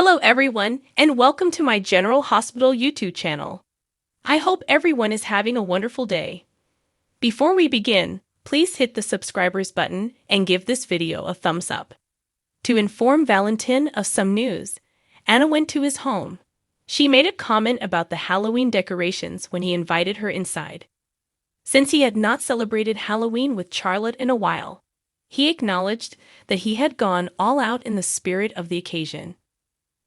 Hello everyone, and welcome to my General Hospital YouTube channel. I hope everyone is having a wonderful day. Before we begin, please hit the subscribers button and give this video a thumbs up. To inform Valentin of some news, Anna went to his home. She made a comment about the Halloween decorations when he invited her inside. Since he had not celebrated Halloween with Charlotte in a while, he acknowledged that he had gone all out in the spirit of the occasion.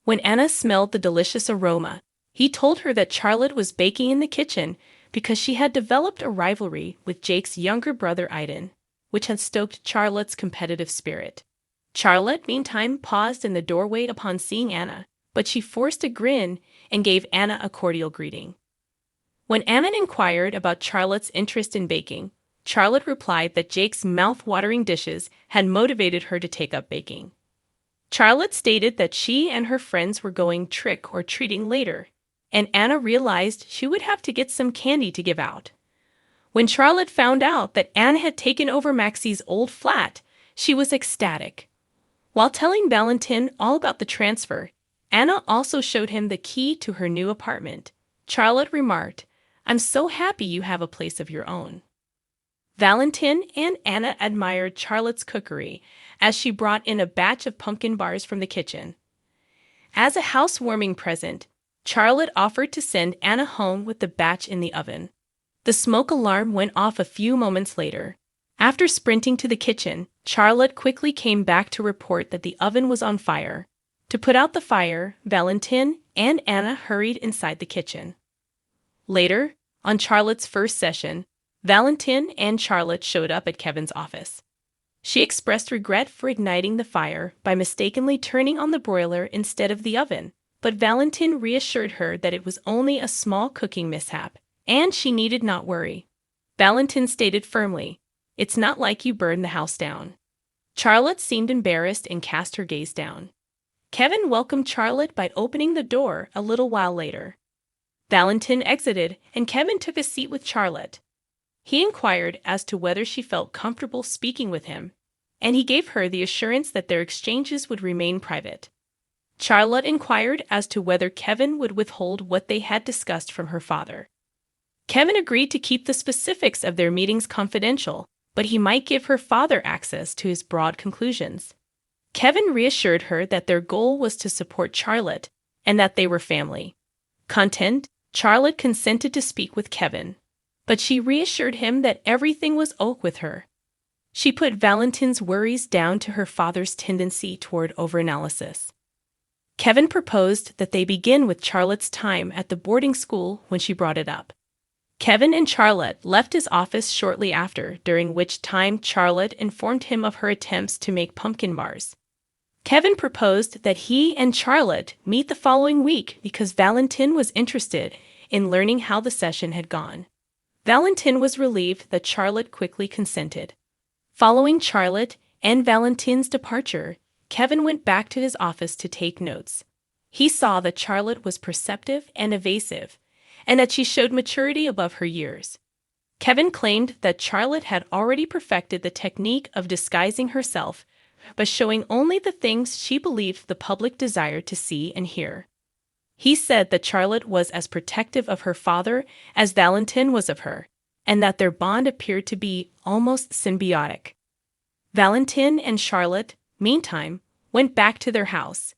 When Anna smelled the delicious aroma, he told her that Charlotte was baking in the kitchen because she had developed a rivalry with Jake's younger brother Aiden, which had stoked Charlotte's competitive spirit. Charlotte, meantime, paused in the doorway upon seeing Anna, but she forced a grin and gave Anna a cordial greeting. When Anna inquired about Charlotte's interest in baking, Charlotte replied that Jake's mouth-watering dishes had motivated her to take up baking. Charlotte stated that she and her friends were going trick-or-treating later, and Anna realized she would have to get some candy to give out. When Charlotte found out that Anna had taken over Maxie's old flat, she was ecstatic. While telling Valentin all about the transfer, Anna also showed him the key to her new apartment. Charlotte remarked, "I'm so happy you have a place of your own." Valentin and Anna admired Charlotte's cookery as she brought in a batch of pumpkin bars from the kitchen. As a housewarming present, Charlotte offered to send Anna home with the batch in the oven. The smoke alarm went off a few moments later. After sprinting to the kitchen, Charlotte quickly came back to report that the oven was on fire. To put out the fire, Valentin and Anna hurried inside the kitchen. Later, on Charlotte's first session, Valentin and Charlotte showed up at Kevin's office. She expressed regret for igniting the fire by mistakenly turning on the broiler instead of the oven, but Valentin reassured her that it was only a small cooking mishap, and she needed not worry. Valentin stated firmly, "It's not like you burned the house down." Charlotte seemed embarrassed and cast her gaze down. Kevin welcomed Charlotte by opening the door a little while later. Valentin exited, and Kevin took a seat with Charlotte. He inquired as to whether she felt comfortable speaking with him, and he gave her the assurance that their exchanges would remain private. Charlotte inquired as to whether Kevin would withhold what they had discussed from her father. Kevin agreed to keep the specifics of their meetings confidential, but he might give her father access to his broad conclusions. Kevin reassured her that their goal was to support Charlotte and that they were family. Content, Charlotte consented to speak with Kevin, but she reassured him that everything was ok with her. She put Valentin's worries down to her father's tendency toward overanalysis. Kevin proposed that they begin with Charlotte's time at the boarding school when she brought it up. Kevin and Charlotte left his office shortly after, during which time Charlotte informed him of her attempts to make pumpkin bars. Kevin proposed that he and Charlotte meet the following week because Valentin was interested in learning how the session had gone. Valentin was relieved that Charlotte quickly consented. Following Charlotte and Valentin's departure, Kevin went back to his office to take notes. He saw that Charlotte was perceptive and evasive, and that she showed maturity above her years. Kevin claimed that Charlotte had already perfected the technique of disguising herself by showing only the things she believed the public desired to see and hear. He said that Charlotte was as protective of her father as Valentin was of her, and that their bond appeared to be almost symbiotic. Valentin and Charlotte, meantime, went back to their house.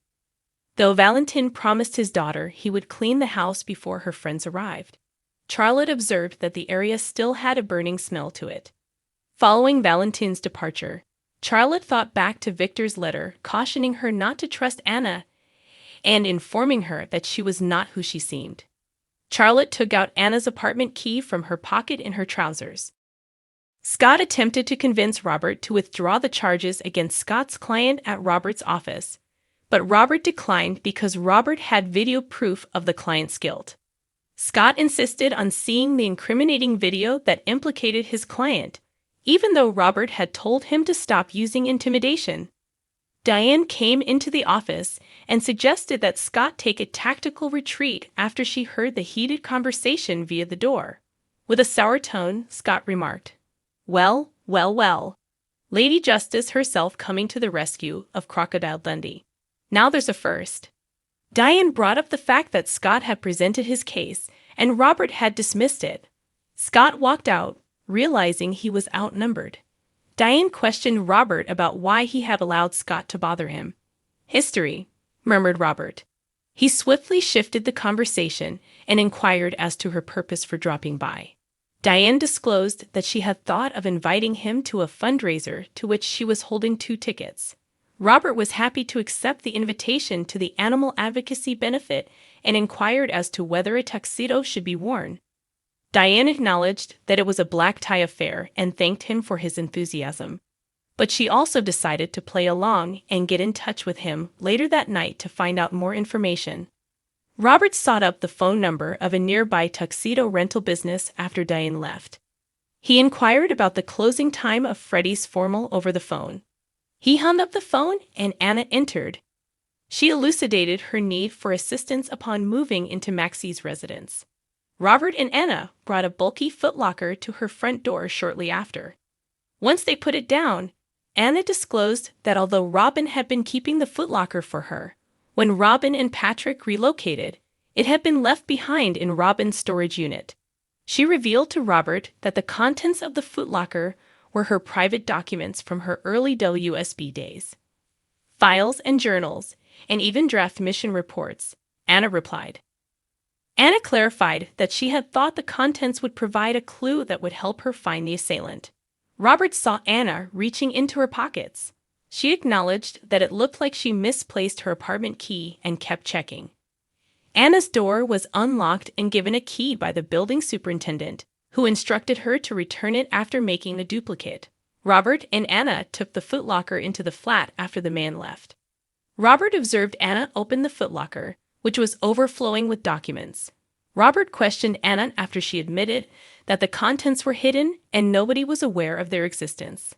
Though Valentin promised his daughter he would clean the house before her friends arrived, Charlotte observed that the area still had a burning smell to it. Following Valentin's departure, Charlotte thought back to Victor's letter cautioning her not to trust Anna and informing her that she was not who she seemed. Charlotte took out Anna's apartment key from her pocket in her trousers. Scott attempted to convince Robert to withdraw the charges against Scott's client at Robert's office, but Robert declined because Robert had video proof of the client's guilt. Scott insisted on seeing the incriminating video that implicated his client, even though Robert had told him to stop using intimidation. Diane came into the office and suggested that Scott take a tactical retreat after she heard the heated conversation via the door. With a sour tone, Scott remarked, "Well, well, well. Lady Justice herself coming to the rescue of Crocodile Dundee. Now there's a first." Diane brought up the fact that Scott had presented his case and Robert had dismissed it. Scott walked out, realizing he was outnumbered. Diane questioned Robert about why he had allowed Scott to bother him. "History," murmured Robert. He swiftly shifted the conversation and inquired as to her purpose for dropping by. Diane disclosed that she had thought of inviting him to a fundraiser to which she was holding 2 tickets. Robert was happy to accept the invitation to the animal advocacy benefit and inquired as to whether a tuxedo should be worn. Diane acknowledged that it was a black tie affair and thanked him for his enthusiasm. But she also decided to play along and get in touch with him later that night to find out more information. Robert sought up the phone number of a nearby tuxedo rental business after Diane left. He inquired about the closing time of Freddie's formal over the phone. He hung up the phone and Anna entered. She elucidated her need for assistance upon moving into Maxie's residence. Robert and Anna brought a bulky footlocker to her front door shortly after. Once they put it down, Anna disclosed that although Robin had been keeping the footlocker for her, when Robin and Patrick relocated, it had been left behind in Robin's storage unit. She revealed to Robert that the contents of the footlocker were her private documents from her early WSB days. "Files and journals, and even draft mission reports," Anna replied. Anna clarified that she had thought the contents would provide a clue that would help her find the assailant. Robert saw Anna reaching into her pockets. She acknowledged that it looked like she misplaced her apartment key and kept checking. Anna's door was unlocked and given a key by the building superintendent, who instructed her to return it after making a duplicate. Robert and Anna took the footlocker into the flat after the man left. Robert observed Anna open the footlocker, which was overflowing with documents. Robert questioned Anna after she admitted that the contents were hidden and nobody was aware of their existence.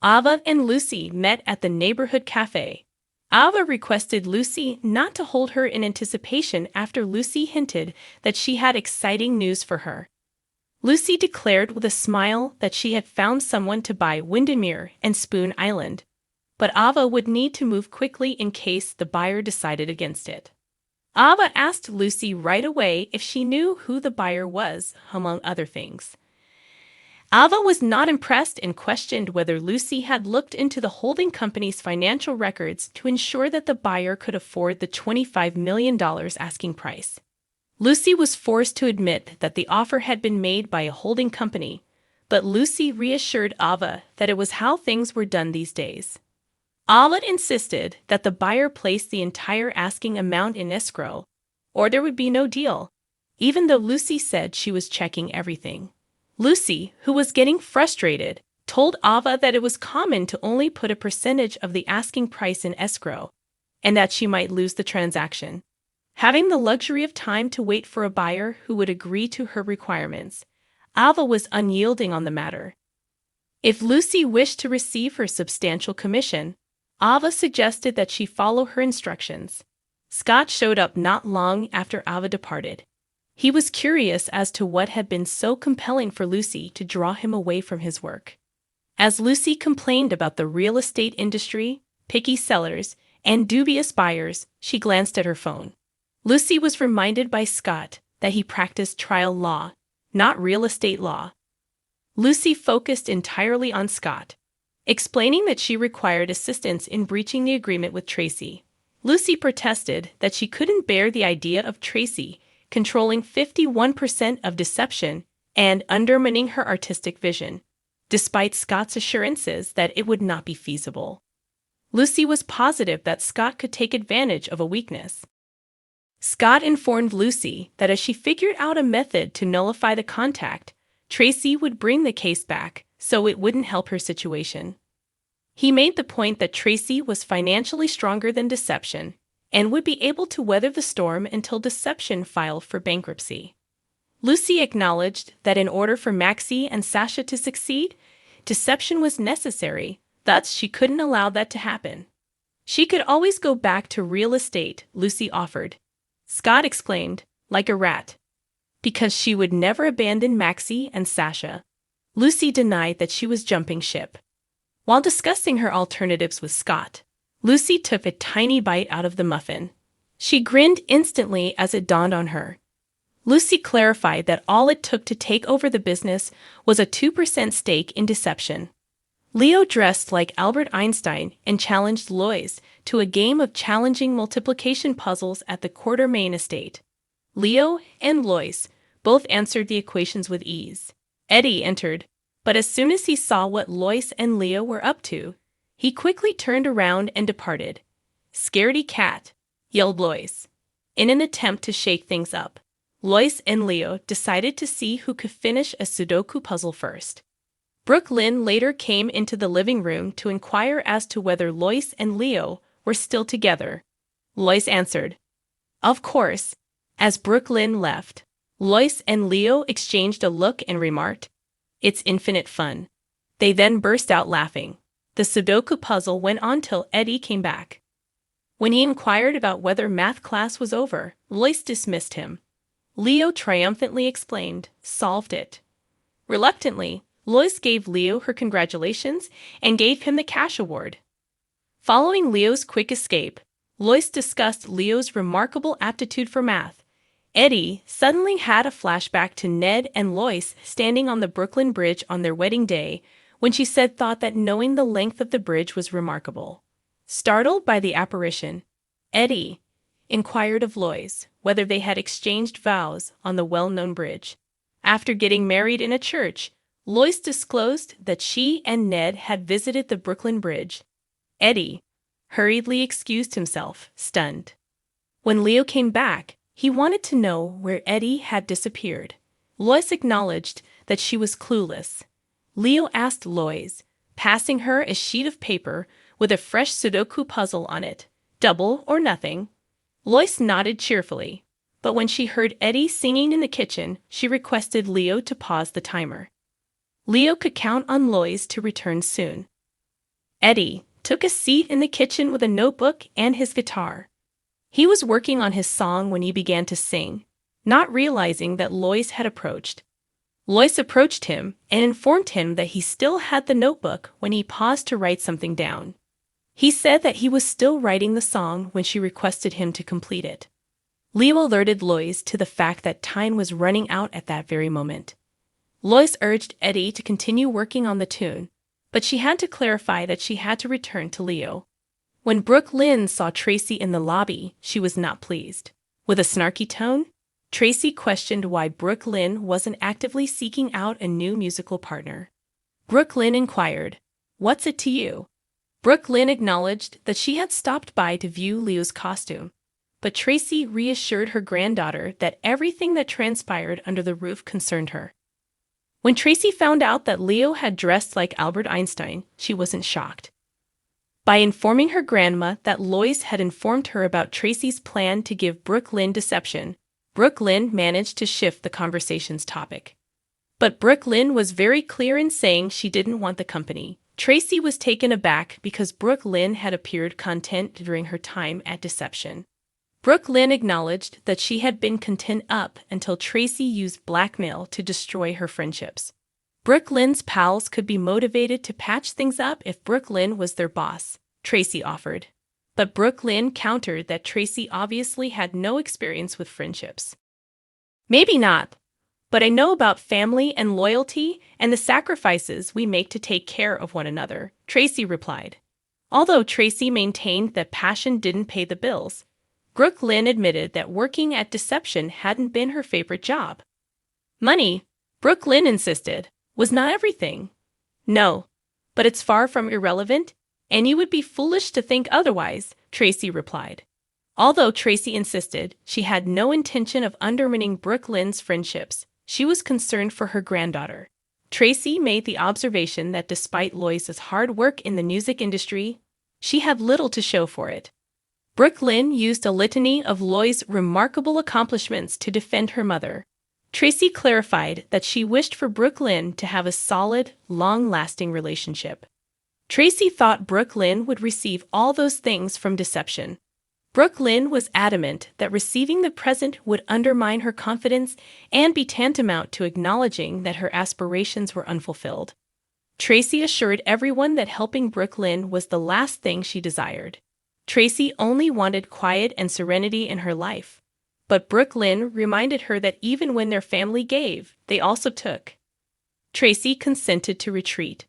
Ava and Lucy met at the neighborhood cafe. Ava requested Lucy not to hold her in anticipation after Lucy hinted that she had exciting news for her. Lucy declared with a smile that she had found someone to buy Windermere and Spoon Island, but Ava would need to move quickly in case the buyer decided against it. Ava asked Lucy right away if she knew who the buyer was, among other things. Ava was not impressed and questioned whether Lucy had looked into the holding company's financial records to ensure that the buyer could afford the $25 million asking price. Lucy was forced to admit that the offer had been made by a holding company, but Lucy reassured Ava that it was how things were done these days. Ava insisted that the buyer place the entire asking amount in escrow, or there would be no deal, even though Lucy said she was checking everything. Lucy, who was getting frustrated, told Ava that it was common to only put a percentage of the asking price in escrow, and that she might lose the transaction. Having the luxury of time to wait for a buyer who would agree to her requirements, Ava was unyielding on the matter. If Lucy wished to receive her substantial commission, Ava suggested that she follow her instructions. Scott showed up not long after Ava departed. He was curious as to what had been so compelling for Lucy to draw him away from his work. As Lucy complained about the real estate industry, picky sellers, and dubious buyers, she glanced at her phone. Lucy was reminded by Scott that he practiced trial law, not real estate law. Lucy focused entirely on Scott, explaining that she required assistance in breaching the agreement with Tracy. Lucy protested that she couldn't bear the idea of Tracy controlling 51% of deception and undermining her artistic vision, despite Scott's assurances that it would not be feasible. Lucy was positive that Scott could take advantage of a weakness. Scott informed Lucy that as she figured out a method to nullify the contract, Tracy would bring the case back, so it wouldn't help her situation. He made the point that Tracy was financially stronger than deception and would be able to weather the storm until deception filed for bankruptcy. Lucy acknowledged that in order for Maxie and Sasha to succeed, deception was necessary, thus she couldn't allow that to happen. She could always go back to real estate, Lucy offered. Scott exclaimed, like a rat, because she would never abandon Maxie and Sasha. Lucy denied that she was jumping ship. While discussing her alternatives with Scott, Lucy took a tiny bite out of the muffin. She grinned instantly as it dawned on her. Lucy clarified that all it took to take over the business was a 2% stake in Deception. Leo dressed like Albert Einstein and challenged Lois to a game of challenging multiplication puzzles at the Quartermain estate. Leo and Lois both answered the equations with ease. Eddie entered, but as soon as he saw what Lois and Leo were up to, he quickly turned around and departed. "Scaredy cat," yelled Lois. In an attempt to shake things up, Lois and Leo decided to see who could finish a Sudoku puzzle first. Brooke Lynn later came into the living room to inquire as to whether Lois and Leo were still together. Lois answered, "Of course." As Brooke Lynn left, Lois and Leo exchanged a look and remarked, "It's infinite fun." They then burst out laughing. The Sudoku puzzle went on till Eddie came back. When he inquired about whether math class was over, Lois dismissed him. Leo triumphantly explained, "Solved it." Reluctantly, Lois gave Leo her congratulations and gave him the cash award. Following Leo's quick escape, Lois discussed Leo's remarkable aptitude for math. Eddie suddenly had a flashback to Ned and Lois standing on the Brooklyn Bridge on their wedding day when she said thought that knowing the length of the bridge was remarkable. Startled by the apparition, Eddie inquired of Lois whether they had exchanged vows on the well-known bridge. After getting married in a church, Lois disclosed that she and Ned had visited the Brooklyn Bridge. Eddie hurriedly excused himself, stunned. When Leo came back, he wanted to know where Eddie had disappeared. Lois acknowledged that she was clueless. Leo asked Lois, passing her a sheet of paper with a fresh Sudoku puzzle on it, "Double or nothing?" Lois nodded cheerfully, but when she heard Eddie singing in the kitchen, she requested Leo to pause the timer. Leo could count on Lois to return soon. Eddie took a seat in the kitchen with a notebook and his guitar. He was working on his song when he began to sing, not realizing that Lois had approached. Lois approached him and informed him that he still had the notebook when he paused to write something down. He said that he was still writing the song when she requested him to complete it. Leo alerted Lois to the fact that time was running out at that very moment. Lois urged Eddie to continue working on the tune, but she had to clarify that she had to return to Leo. When Brooke Lynn saw Tracy in the lobby, she was not pleased. With a snarky tone, Tracy questioned why Brooke Lynn wasn't actively seeking out a new musical partner. Brooke Lynn inquired, "What's it to you?" Brooke Lynn acknowledged that she had stopped by to view Leo's costume, but Tracy reassured her granddaughter that everything that transpired under the roof concerned her. When Tracy found out that Leo had dressed like Albert Einstein, she wasn't shocked. By informing her grandma that Lois had informed her about Tracy's plan to give Brooke Lynn Deception, Brooke Lynn managed to shift the conversation's topic. But Brooke Lynn was very clear in saying she didn't want the company. Tracy was taken aback because Brooke Lynn had appeared content during her time at Deception. Brooke Lynn acknowledged that she had been content up until Tracy used blackmail to destroy her friendships. Brooke Lynn's pals could be motivated to patch things up if Brooke Lynn was their boss, Tracy offered. But Brooke Lynn countered that Tracy obviously had no experience with friendships. "Maybe not, but I know about family and loyalty and the sacrifices we make to take care of one another," Tracy replied. Although Tracy maintained that passion didn't pay the bills, Brooke Lynn admitted that working at Deception hadn't been her favorite job. "Money," Brooke Lynn insisted, "was not everything." "No, but it's far from irrelevant, and you would be foolish to think otherwise," Tracy replied. Although Tracy insisted she had no intention of undermining Brooke Lynn's friendships, she was concerned for her granddaughter. Tracy made the observation that despite Lois's hard work in the music industry, she had little to show for it. Brooke Lynn used a litany of Lois's remarkable accomplishments to defend her mother. Tracy clarified that she wished for Brooke Lynn to have a solid, long-lasting relationship. Tracy thought Brooke Lynn would receive all those things from Deception. Brooke Lynn was adamant that receiving the present would undermine her confidence and be tantamount to acknowledging that her aspirations were unfulfilled. Tracy assured everyone that helping Brooke Lynn was the last thing she desired. Tracy only wanted quiet and serenity in her life. But Brooke Lynn reminded her that even when their family gave, they also took. Tracy consented to retreat.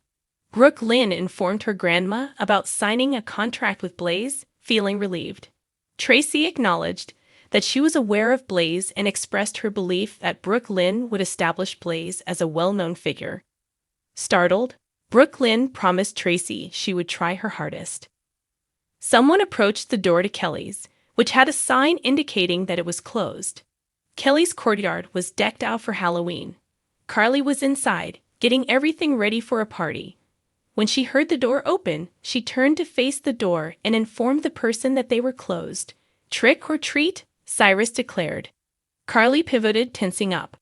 Brooke Lynn informed her grandma about signing a contract with Blaze, feeling relieved. Tracy acknowledged that she was aware of Blaze and expressed her belief that Brooke Lynn would establish Blaze as a well-known figure. Startled, Brooke Lynn promised Tracy she would try her hardest. Someone approached the door to Kelly's, which had a sign indicating that it was closed. Kelly's courtyard was decked out for Halloween. Carly was inside, getting everything ready for a party. When she heard the door open, she turned to face the door and informed the person that they were closed. "Trick or treat?" Cyrus declared. Carly pivoted, tensing up.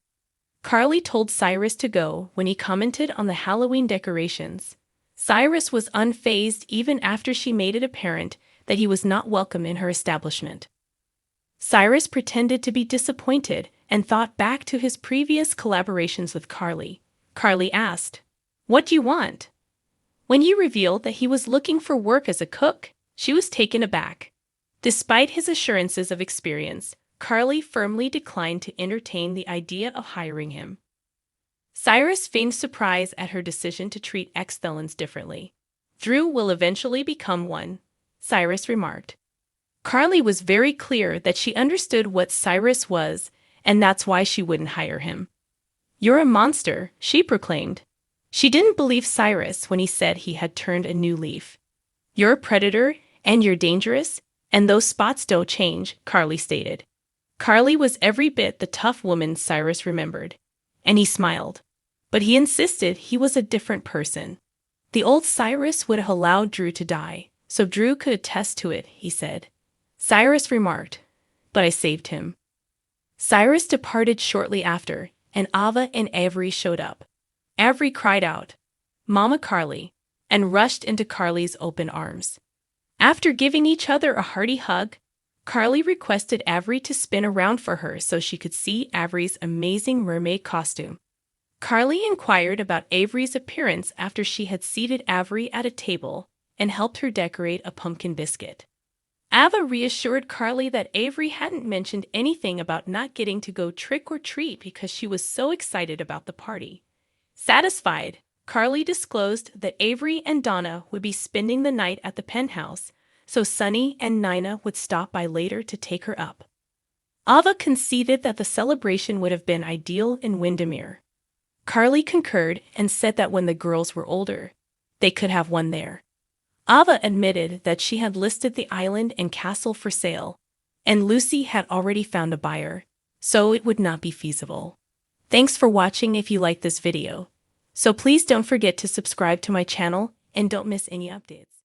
Carly told Cyrus to go when he commented on the Halloween decorations. Cyrus was unfazed even after she made it apparent that he was not welcome in her establishment. Cyrus pretended to be disappointed and thought back to his previous collaborations with Carly. Carly asked, "What do you want?" When he revealed that he was looking for work as a cook, she was taken aback. Despite his assurances of experience, Carly firmly declined to entertain the idea of hiring him. Cyrus feigned surprise at her decision to treat ex-felons differently. "Drew will eventually become one," Cyrus remarked. Carly was very clear that she understood what Cyrus was, and that's why she wouldn't hire him. "You're a monster," she proclaimed. She didn't believe Cyrus when he said he had turned a new leaf. "You're a predator, and you're dangerous, and those spots don't change," Carly stated. Carly was every bit the tough woman Cyrus remembered, and he smiled. But he insisted he was a different person. The old Cyrus would have allowed Drew to die, so Drew could attest to it, he said. Cyrus remarked, "But I saved him." Cyrus departed shortly after, and Ava and Avery showed up. Avery cried out, "Mama Carly," and rushed into Carly's open arms. After giving each other a hearty hug, Carly requested Avery to spin around for her so she could see Avery's amazing mermaid costume. Carly inquired about Avery's appearance after she had seated Avery at a table and helped her decorate a pumpkin biscuit. Ava reassured Carly that Avery hadn't mentioned anything about not getting to go trick-or-treat because she was so excited about the party. Satisfied, Carly disclosed that Avery and Donna would be spending the night at the penthouse, so Sunny and Nina would stop by later to take her up. Ava conceded that the celebration would have been ideal in Windermere. Carly concurred and said that when the girls were older, they could have one there. Ava admitted that she had listed the island and castle for sale, and Lucy had already found a buyer, so it would not be feasible. Thanks for watching if you liked this video. So please don't forget to subscribe to my channel and don't miss any updates.